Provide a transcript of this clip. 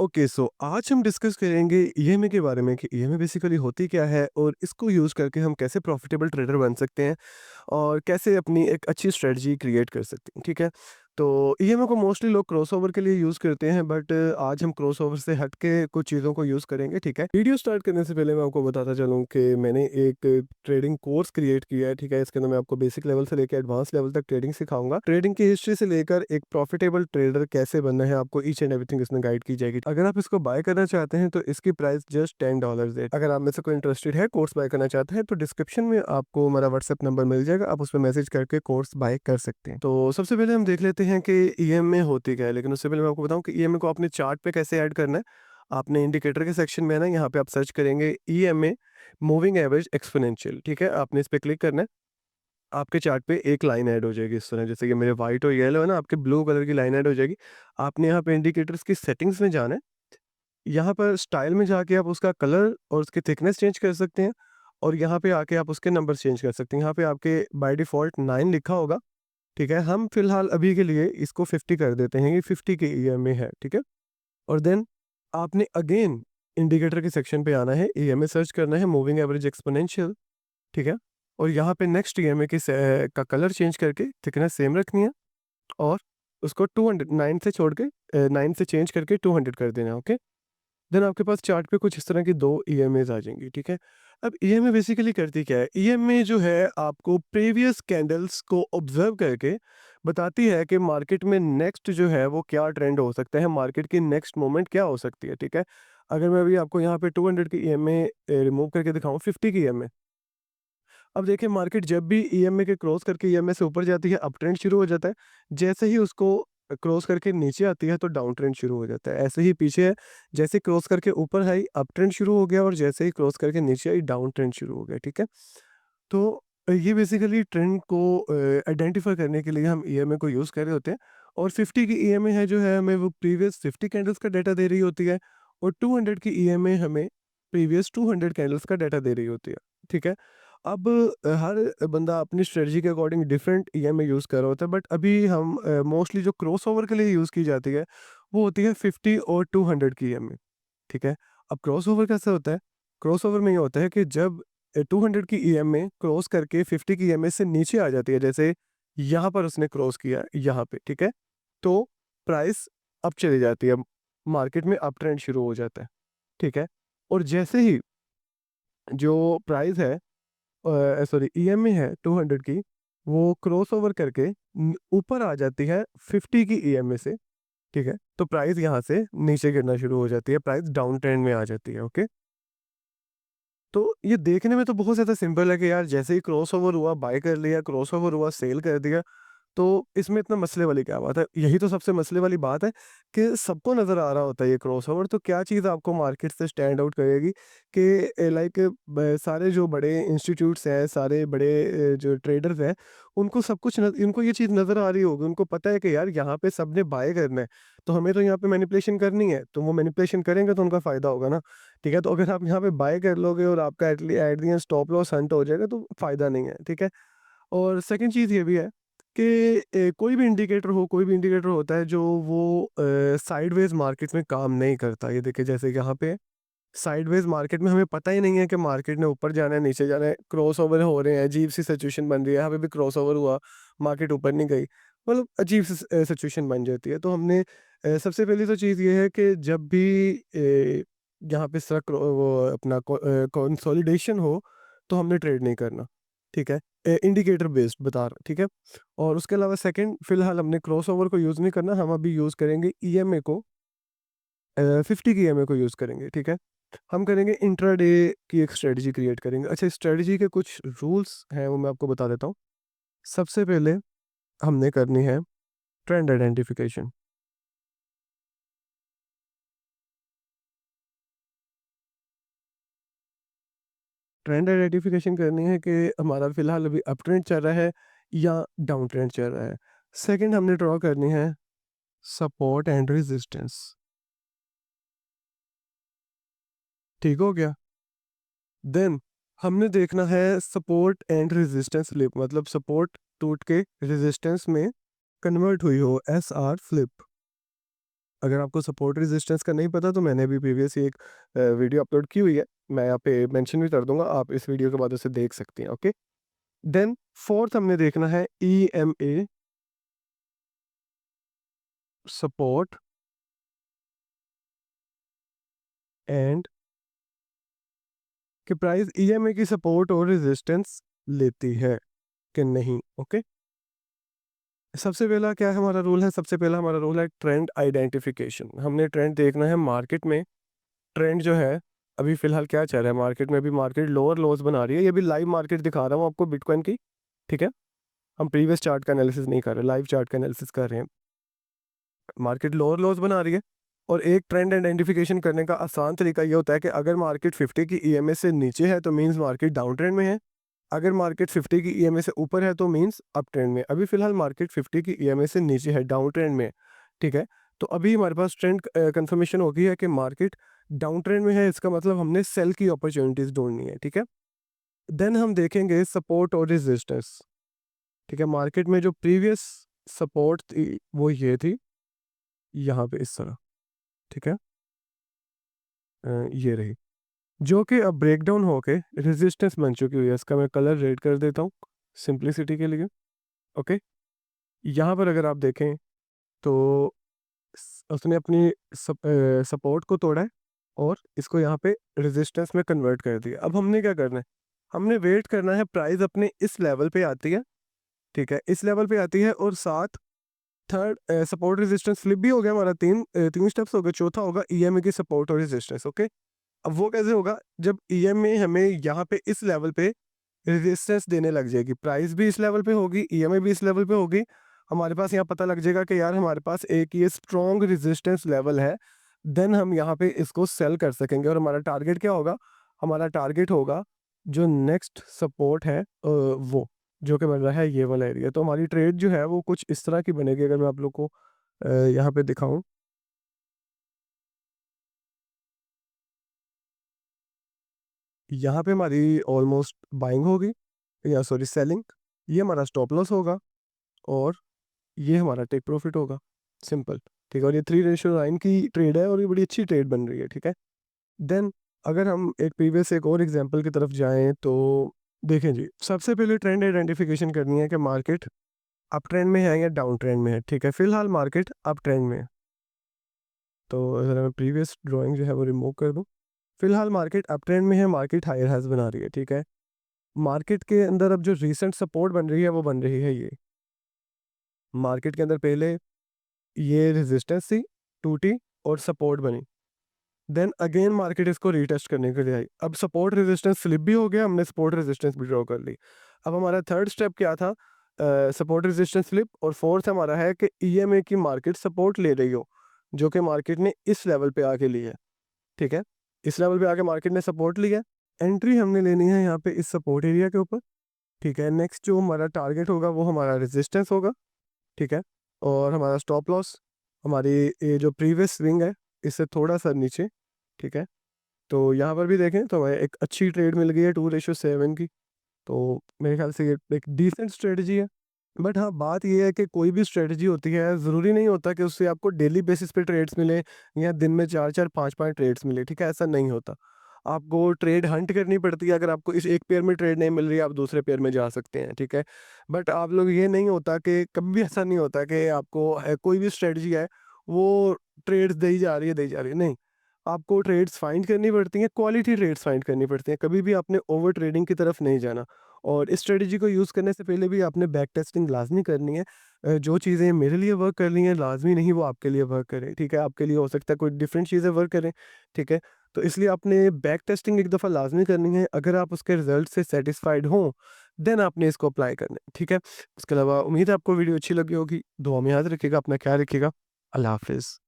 Okay, सो आज हम discuss करेंगे ईएमए के बारे में कि ईएमए बेसिकली होती क्या है और इसको यूज़ करके हम कैसे प्रॉफिटेबल ट्रेडर बन सकते हैं और कैसे अपनी एक अच्छी स्ट्रेटजी क्रिएट कर सकते हैं, ठीक है? तो ईएमए को मोस्टली लोग क्रॉसओवर के लिए यूज़ करते हैं, बट आज हम क्रॉसओवर से हट के कुछ चीज़ों को यूज़ करेंगे, ठीक है? वीडियो स्टार्ट करने से पहले मैं आपको बताता चलूँ कि मैंने एक ट्रेडिंग कोर्स क्रिएट किया है, ठीक है? इसके अंदर मैं आपको बेसिक लेवल से लेकर एडवांस लेवल तक ट्रेडिंग सिखाऊंगा। ट्रेडिंग की हिस्ट्री से लेकर एक प्रॉफिटेबल ट्रेडर कैसे बनना है, आपको ईच एंड एवरीथिंग इसमें गाइड की जाएगी। अगर आप इसको बाय करना चाहते हैं तो इसकी प्राइस जस्ट $10 है। अगर आप में से कोई इंटरेस्टेड है, कोर्स बाय करना चाहते हैं, तो डिस्क्रिप्शन में आपको हमारा व्हाट्सएप नंबर मिल जाएगा, आप उस पर मैसेज करके कोर्स बाय कर सकते हैं। तो सबसे पहले हम देख लेते हैं कि ईएमए होती क्या है, लेकिन उससे पहले मैं आपको बताऊं कि ईएमए को आपने चार्ट पे कैसे ऐड करना है। आपने इंडिकेटर के सेक्शन में है ना, यहाँ पे आप सर्च करेंगे ईएमए मूविंग एवरेज एक्सपोनेंशियल, ठीक है? आपने इस पे क्लिक करना है। आपके चार्ट पे एक लाइन ऐड हो जाएगी इस तरह, जैसे कि मेरे व्हाइट और येलो है ना, आपके ब्लू कलर की लाइन ऐड हो जाएगी। आपने यहाँ पे इंडिकेटर्स की सेटिंग्स में जाना है। यहाँ पर स्टाइल में जाके आप उसका कलर और उसकी थिकनेस चेंज कर सकते हैं और यहाँ पे आके आप उसके नंबर चेंज कर सकते हैं। यहाँ पे आपके बाय डिफ़ॉल्ट 9 लिखा होगा, ठीक है? हम फिलहाल अभी के लिए इसको 50 कर देते हैं, ये 50 के ईएमए है, ठीक है? और देन आपने अगेन इंडिकेटर के सेक्शन पे आना है, ईएमए सर्च करना है मूविंग एवरेज एक्सपोनेंशियल, ठीक है? और यहाँ पे नेक्स्ट ईएमए के का कलर चेंज करके थिकनेस सेम रखनी है और उसको 200 9 से छोड़ के 9 से चेंज करके 200 कर देना है, ओके? देन आपके पास चार्ट पे कुछ इस तरह की 2 ईएमएज़ आ जाएँगी, ठीक है? अब ईएमए बेसिकली करती क्या है? ईएमए जो है आपको प्रीवियस कैंडल्स को ऑब्ज़र्व करके बताती है कि मार्केट में नेक्स्ट जो है वो क्या ट्रेंड हो सकता है, मार्केट की नेक्स्ट मूवमेंट क्या हो सकती है, ठीक है? अगर मैं अभी आपको यहाँ पे 200 की ईएमए रिमूव करके दिखाऊँ 50 की ईएमए। अब देखिए मार्केट जब भी ईएमए के क्रॉस करके ईएमए से ऊपर जाती है, अप ट्रेंड शुरू हो जाता है। जैसे ही उसको क्रॉस करके नीचे आती है तो डाउन ट्रेंड शुरू हो जाता है। ऐसे ही पीछे है, जैसे क्रॉस करके ऊपर आई अप ट्रेंड शुरू हो गया और जैसे ही क्रॉस करके नीचे आई डाउन ट्रेंड शुरू हो गया, ठीक है? तो ये बेसिकली ट्रेंड को आइडेंटिफाई करने के लिए हम ईएमए को यूज़ कर रहे होते हैं। और 50 की ईएमए है जो है, हमें वो प्रीवियस 50 कैंडल्स का डाटा दे रही होती है और 200 की ईएमए हमें प्रीवियस 200 कैंडल्स का डाटा दे रही होती है, ठीक है? अब हर बंदा अपनी स्ट्रेटजी के अकॉर्डिंग डिफरेंट ईएमए यूज़ कर रहा होता है, बट अभी हम मोस्टली जो क्रॉसओवर के लिए यूज़ की जाती है वो होती है 50 और 200 की ईएमए, ठीक है? अब क्रॉसओवर कैसे होता है? क्रॉसओवर में ये होता है कि जब 200 की ईएमए क्रॉस करके 50 की ईएमए से नीचे आ जाती है, जैसे यहाँ पर उसने क्रॉस किया यहाँ पे, ठीक है? तो प्राइस अप चली जाती है, मार्केट में अप ट्रेंड शुरू हो जाता है, ठीक है? और जैसे ही जो प्राइस है सॉरी ईएमए है 200 की, वो क्रॉसओवर करके ऊपर आ जाती है 50 की ईएमए से, ठीक है? तो प्राइस यहाँ से नीचे गिरना शुरू हो जाती है, प्राइस डाउन ट्रेंड में आ जाती है, ओके? तो ये देखने में तो बहुत ज़्यादा सिंपल है कि यार जैसे ही क्रॉसओवर हुआ बाय कर लिया, क्रॉसओवर हुआ सेल कर दिया। तो इसमें इतना मसले वाली क्या बात है? यही तो सबसे मसले वाली बात है कि सबको नज़र आ रहा होता है ये क्रॉसओवर, तो क्या चीज़ आपको मार्केट से स्टैंड आउट करेगी कि लाइक सारे जो बड़े इंस्टीट्यूट्स हैं, सारे बड़े जो ट्रेडर्स हैं, उनको सब कुछ उनको ये चीज़ नज़र आ रही होगी, उनको पता है कि यार यहाँ पे सबने बाय करना है, तो हमें तो यहाँ पे मैनिपुलेशन करनी है, तो वो मैनिपुलेशन करेंगे तो उनका फ़ायदा होगा ना, ठीक है? तो अगर आप यहाँ पे बाय कर लोगे और आपका at the end stop loss Hunt हो जाएगा तो फ़ायदा नहीं है, ठीक है? और सेकंड चीज़ ये भी है कि कोई भी इंडिकेटर हो, कोई भी इंडिकेटर होता है जो वो साइडवेज़ मार्केट में काम नहीं करता। ये देखिए जैसे यहाँ पे साइडवेज़ मार्केट में हमें पता ही नहीं है कि मार्केट ने ऊपर जाना है, नीचे जाना है, क्रॉसओवर हो रहे हैं, अजीब-सी सिचुएशन बन रही है। यहाँ पे भी क्रॉसओवर हुआ, मार्केट ऊपर नहीं गई, मतलब अजीब-सी सिचुएशन बन जाती है। तो हमने सबसे पहली तो चीज़ ये है कि जब भी यहाँ पे वो अपना कंसोलिडेशन हो, तो हमने ट्रेड नहीं करना, ठीक है? इंडिकेटर बेस्ड बता रहा ठीक है? और उसके अलावा सेकंड फिलहाल हमने क्रॉसओवर को यूज़ नहीं करना, हम अभी यूज़ करेंगे ईएमए को 50 की ईएमए को यूज़ करेंगे, ठीक है? हम करेंगे इंट्राडे की एक स्ट्रेटजी क्रिएट करेंगे। अच्छा, इस स्ट्रेटजी के कुछ रूल्स हैं वो मैं आपको बता देता हूँ। सबसे पहले हमने करनी है ट्रेंड आइडेंटिफिकेशन। ट्रेंड आइडेंटिफिकेशन करनी है कि हमारा फिलहाल अभी अप ट्रेंड चल रहा है या डाउन ट्रेंड चल रहा है। सेकंड हमने ड्रॉ करनी है सपोर्ट एंड रेजिस्टेंस, ठीक हो गया? देन हमने देखना है सपोर्ट एंड रेजिस्टेंस फ्लिप, मतलब सपोर्ट टूट के रेजिस्टेंस में कन्वर्ट हुई हो, एसआर फ्लिप, अगर आपको सपोर्ट रेजिस्टेंस का नहीं पता तो मैंने अभी प्रीवियस एक वीडियो अपलोड की हुई है, मैं यहाँ पे मेंशन भी कर दूंगा, आप इस वीडियो के बाद उसे देख सकते हैं। ओके, देन फोर्थ हमने देखना है ईएमए सपोर्ट एंड कि प्राइस ईएमए की सपोर्ट और रेजिस्टेंस लेती है कि नहीं। ओके, सबसे पहला क्या है हमारा रूल है, सबसे पहला हमारा रूल है ट्रेंड आइडेंटिफिकेशन। हमने ट्रेंड देखना है मार्केट में, ट्रेंड जो है अभी फिलहाल क्या चल रहा है मार्केट में। अभी मार्केट लोअर लोज बना रही है, ये भी लाइव मार्केट दिखा रहा हूँ आपको बिटकॉइन की, ठीक है। हम प्रीवियस चार्ट का एनालिसिस नहीं कर रहे, लाइव चार्ट का एनालिसिस कर रहे हैं। मार्केट लोअर लोज बना रही है, और एक ट्रेंड आइडेंटिफिकेशन करने का आसान तरीका ये होता है कि अगर मार्केट 50 की ईएमए से नीचे है तो मींस मार्केट डाउन ट्रेंड में है, अगर मार्केट 50 की ईएमए से ऊपर है तो मींस अप ट्रेंड में। अभी फिलहाल मार्केट 50 की ईएमए से नीचे है, डाउन ट्रेंड में है, ठीक है। तो अभी हमारे पास ट्रेंड कंफर्मेशन हो गई है कि मार्केट डाउन ट्रेंड में है, इसका मतलब हमने सेल की अपॉर्चुनिटीज ढूंढनी है, ठीक है। देन हम देखेंगे सपोर्ट और रेजिस्टेंस, ठीक है। मार्केट में जो प्रीवियस सपोर्ट थी वो ये थी, यहाँ पे इस तरह, ठीक है। ये रही, जो कि अब ब्रेकडाउन होके रेजिस्टेंस बन चुकी हुई है। इसका मैं कलर रेड कर देता हूँ सिंप्लिसिटी के लिए। ओके, यहाँ पर अगर आप देखें तो उसने अपनी सपोर्ट को तोड़ा है और इसको यहाँ पे रेजिस्टेंस में कन्वर्ट कर दिया। अब हमने क्या करना है, हमने वेट करना है प्राइस अपने इस लेवल पे आती है, ठीक है, इस लेवल पे आती है, और साथ थर्ड सपोर्ट रेजिस्टेंस फ्लिप भी हो गया हमारा, तीन स्टेप्स हो गए। चौथा होगा ईएमए की सपोर्ट और रेजिस्टेंस। ओके, अब वो कैसे होगा, जब ईएमए हमें यहाँ पे इस लेवल पे रेजिस्टेंस देने लग जाएगी, प्राइस भी इस लेवल पे होगी, ईएमए भी इस लेवल पे होगी, हमारे पास यहाँ पता लग जाएगा कि यार हमारे पास एक ये स्ट्रॉन्ग रेजिस्टेंस लेवल है। देन हम यहाँ पे इसको सेल कर सकेंगे, और हमारा टारगेट क्या होगा, हमारा टारगेट होगा जो नेक्स्ट सपोर्ट है वो जो कि बन रहा है ये वाला एरिया। तो हमारी ट्रेड जो है वो कुछ इस तरह की बनेगी, अगर मैं आप लोग को यहाँ पे दिखाऊं। यहाँ पे हमारी ऑलमोस्ट बाइंग होगी, या सॉरी सेलिंग, ये हमारा स्टॉप लॉस होगा, और ये हमारा टेक प्रॉफिट होगा, सिंपल, ठीक है। और ये 3:9 की ट्रेड है, और ये बड़ी अच्छी ट्रेड बन रही है, ठीक है। देन अगर हम एक प्रीवियस एक और एग्जांपल की तरफ जाएं तो देखें जी, सबसे पहले ट्रेंड आइडेंटिफिकेशन करनी है कि मार्केट अप ट्रेंड में है या डाउन ट्रेंड में है, ठीक है। फिलहाल मार्केट अप ट्रेंड में है, तो अगर मैं प्रीवियस ड्राइंग जो है वो रिमूव कर दूं, फिलहाल मार्केट अप ट्रेंड में है, मार्केट हायर हाइज बना रही है, ठीक है। मार्केट के अंदर अब जो रीसेंट सपोर्ट बन रही है वो बन रही है ये, मार्केट के अंदर पहले ये रेजिस्टेंस थी, टूटी और सपोर्ट बनी, देन अगेन मार्केट इसको रीटेस्ट करने के लिए आई। अब सपोर्ट रेजिस्टेंस स्लिप भी हो गया, हमने सपोर्ट रेजिस्टेंस भी ड्रॉ कर ली। अब हमारा थर्ड स्टेप क्या था, सपोर्ट रेजिस्टेंस स्लिप, और फोर्थ हमारा है कि ईएमए की मार्केट सपोर्ट ले रही हो, जो कि मार्केट ने इस लेवल पे आके ली है, ठीक है। इस लेवल पे आके मार्केट ने सपोर्ट लिया, एंट्री हमने लेनी है यहाँ पे इस सपोर्ट एरिया के ऊपर, ठीक है। नेक्स्ट जो हमारा टारगेट होगा वो हमारा रेजिस्टेंस होगा, ठीक है। और हमारा स्टॉप लॉस हमारी ये जो प्रीवियस स्विंग है इससे थोड़ा सा नीचे, ठीक है। तो यहाँ पर भी देखें तो हमें एक अच्छी ट्रेड मिल गई है 2:7 की, तो मेरे ख्याल से ये एक डिसेंट स्ट्रेटजी है। बट हाँ, बात ये है कि कोई भी स्ट्रेटजी होती है, ज़रूरी नहीं होता कि उससे आपको डेली बेसिस पे ट्रेड्स मिले या दिन में 4-4 5-5 ट्रेड्स मिले, ठीक है, ऐसा नहीं होता। आपको ट्रेड हंट करनी पड़ती है, अगर आपको इस एक पेयर में ट्रेड नहीं मिल रही है आप दूसरे पेयर में जा सकते हैं, ठीक है। बट आप लोग ये नहीं होता कि कभी भी ऐसा नहीं होता कि आपको कोई भी स्ट्रेटजी है वो ट्रेड्स दी जा रही है, नहीं। आपको ट्रेड्स फाइंड करनी पड़ती हैं, क्वालिटी ट्रेड्स फाइंड करनी पड़ती हैं, कभी भी आपने ओवर ट्रेडिंग की तरफ नहीं जाना। और इस स्ट्रेटजी को यूज़ करने से पहले भी आपने बैक टेस्टिंग लाज़मी करनी है। जो चीज़ें मेरे लिए वर्क कर रही हैं लाज़मी नहीं वो आपके लिए वर्क करें, ठीक है। आपके लिए हो सकता है कोई डिफरेंट चीज़ें वर्क करें, ठीक है। तो इसलिए आपने बैक टेस्टिंग एक दफ़ा लाज़मी करनी है, अगर आप उसके रिज़ल्ट से सैटिस्फाइड हों, देन आपने इसको अप्लाई करना है, ठीक है। उसके अलावा उम्मीद है आपको वीडियो अच्छी लगी होगी, दुआ में याद रखिएगा, अपना ख्याल रखिएगा। अल्लाह हाफ़िज़।